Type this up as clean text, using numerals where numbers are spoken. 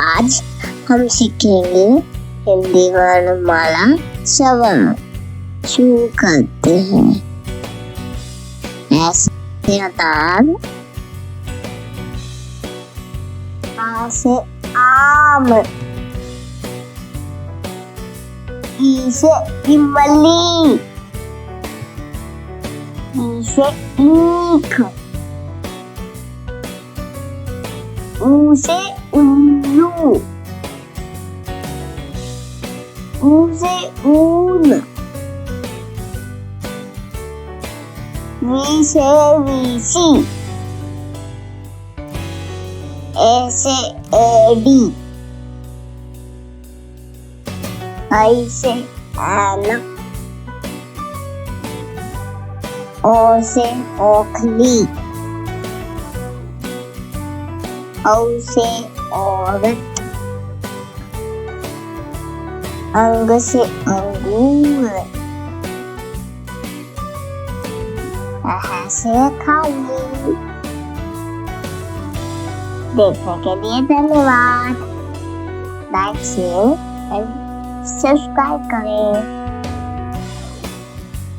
आज हम सीखेंगे हिंदी वर्णमाला स्वर। शुरू करते हैं। ऐसे अतार, आ से आम, ई से इमली, ई से ईख, ऊ से उल्लू, ऊ से ऊन, वी से वीसी, ए से एडी, आई से ऐनक, ओ से ओखली, औ से औरत, अंग से अंगूर, से खाली। देखने के लिए धन्यवाद। लाइक शेयर एंड सब्सक्राइब करें।